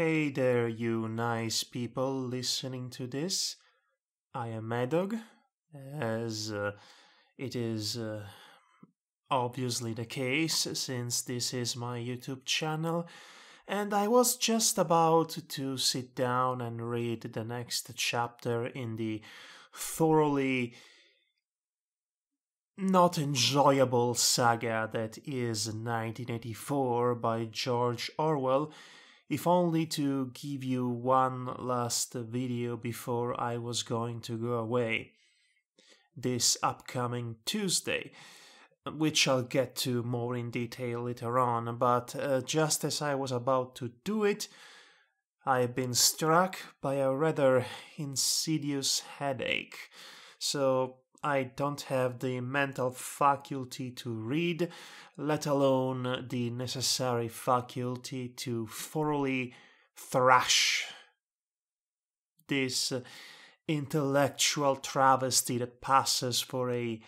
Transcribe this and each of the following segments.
Hey there, you nice people listening to this. I am Madhog, as it is obviously the case since this is my YouTube channel, and I was just about to sit down and read the next chapter in the thoroughly not enjoyable saga that is 1984 by George Orwell, if only to give you one last video before I was going to go away this upcoming Tuesday, which I'll get to more in detail later on, but just as I was about to do it, I've been struck by a rather insidious headache, so I don't have the mental faculty to read, let alone the necessary faculty to thoroughly thrash this intellectual travesty that passes for a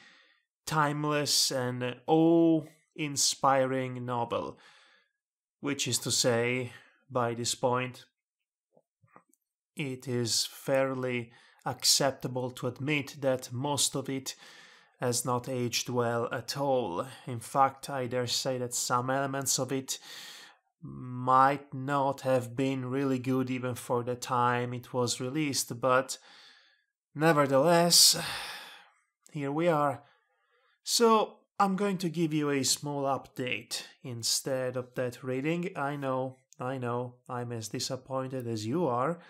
timeless and awe-inspiring novel, which is to say, by this point, it is fairly acceptable to admit that most of it has not aged well at all. In fact, I dare say that some elements of it might not have been really good even for the time it was released, but nevertheless, here we are. So, I'm going to give you a small update instead of that reading. I know, I'm as disappointed as you are.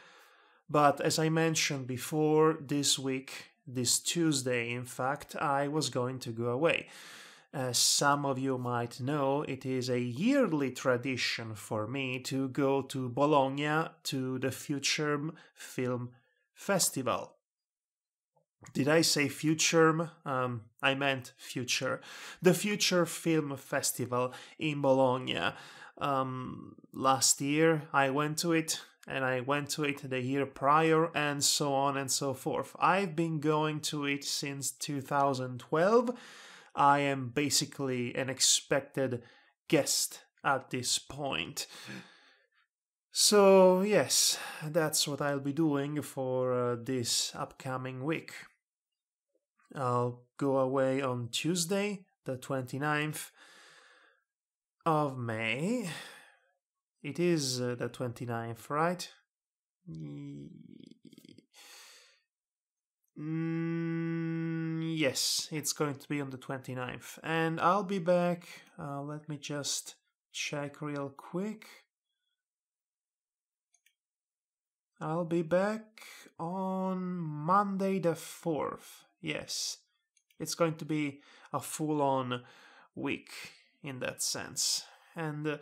But as I mentioned before, this week, this Tuesday in fact, I was going to go away. As some of you might know, it is a yearly tradition for me to go to Bologna to the Future Film Festival. Did I say future? I meant future. The Future Film Festival in Bologna. Last year I went to it, and I went to it the year prior, and so on and so forth. I've been going to it since 2012. I am basically an expected guest at this point. So, yes, that's what I'll be doing for this upcoming week. I'll go away on Tuesday, the 29th of May. It is the 29th, right? Yes, it's going to be on the 29th. And I'll be back. Let me just check real quick. I'll be back on Monday the 4th. Yes, it's going to be a full-on week in that sense. And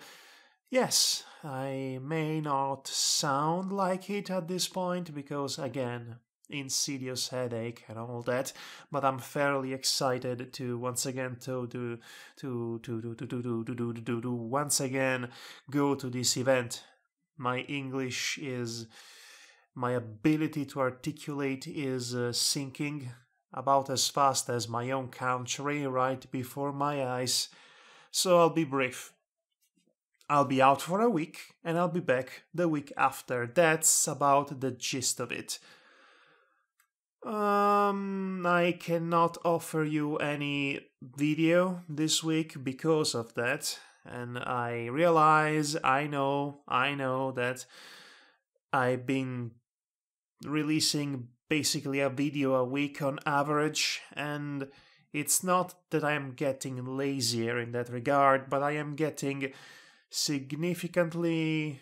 yes, I may not sound like it at this point because, again, insidious headache and all that, but I'm fairly excited to once again once again go to this event. My English is, my ability to articulate is sinking about as fast as my own country right before my eyes, so I'll be brief. I'll be out for a week, and I'll be back the week after. That's about the gist of it. I cannot offer you any video this week because of that, and I realize, I know that I've been releasing basically a video a week on average, and it's not that I'm getting lazier in that regard, but I am getting significantly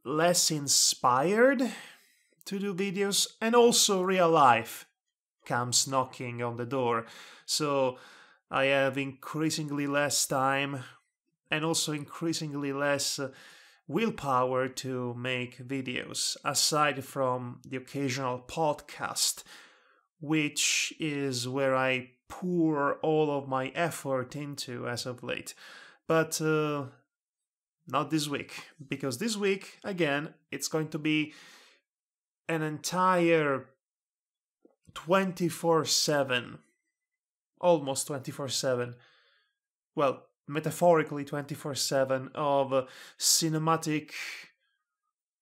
less inspired to do videos, and also real life comes knocking on the door, so I have increasingly less time and also increasingly less willpower to make videos, aside from the occasional podcast, which is where I pour all of my effort into as of late. But not this week, because this week, again, it's going to be an entire 24/7, almost 24/7, well, metaphorically 24/7 of cinematic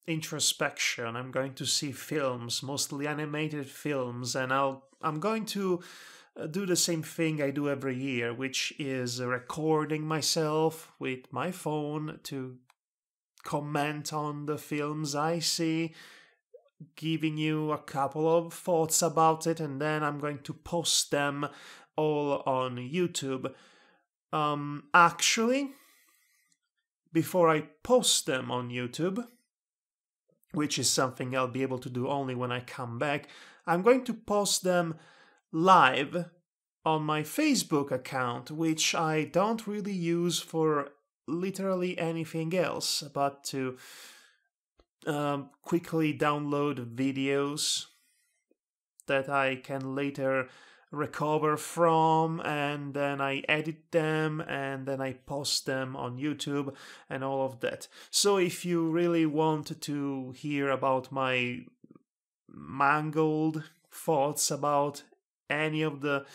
introspection. I'm going to see films, mostly animated films, and I'm going to do the same thing I do every year, which is recording myself with my phone to comment on the films I see, giving you a couple of thoughts about it, and then I'm going to post them all on YouTube. Actually, before I post them on YouTube, which is something I'll be able to do only when I come back, I'm going to post them live on my Facebook account, which I don't really use for literally anything else but to quickly download videos that I can later recover from, and then I edit them and then I post them on YouTube and all of that. So if you really want to hear about my mangled thoughts about any of the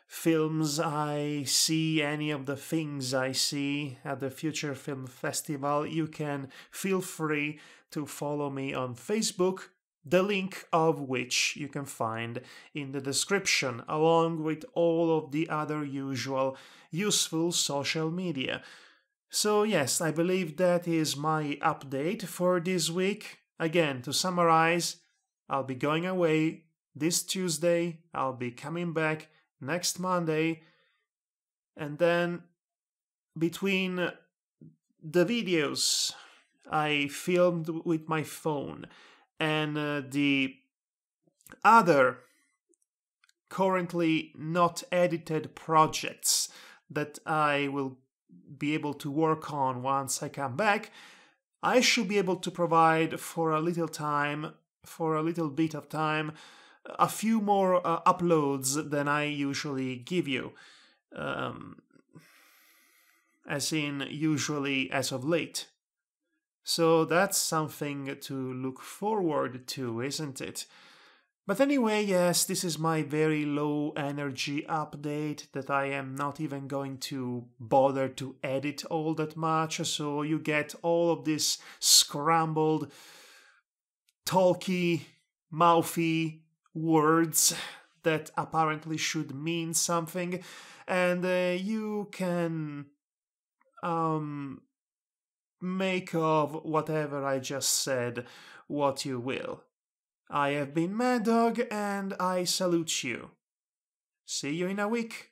films I see, any of the things I see at the Future Film Festival, you can feel free to follow me on Facebook, the link of which you can find in the description, along with all of the other usual useful social media. So yes, I believe that is my update for this week. Again, to summarize, I'll be going away this Tuesday, I'll be coming back next Monday, and then between the videos I filmed with my phone and the other currently not edited projects that I will be able to work on once I come back, I should be able to provide for a little bit of time, a few more uploads than I usually give you. As in, usually as of late. So that's something to look forward to, isn't it? But anyway, yes, this is my very low energy update that I am not even going to bother to edit all that much, so you get all of this scrambled, talky, mouthy words that apparently should mean something, and you can make of whatever I just said what you will. I have been Madhog, and I salute you. See you in a week.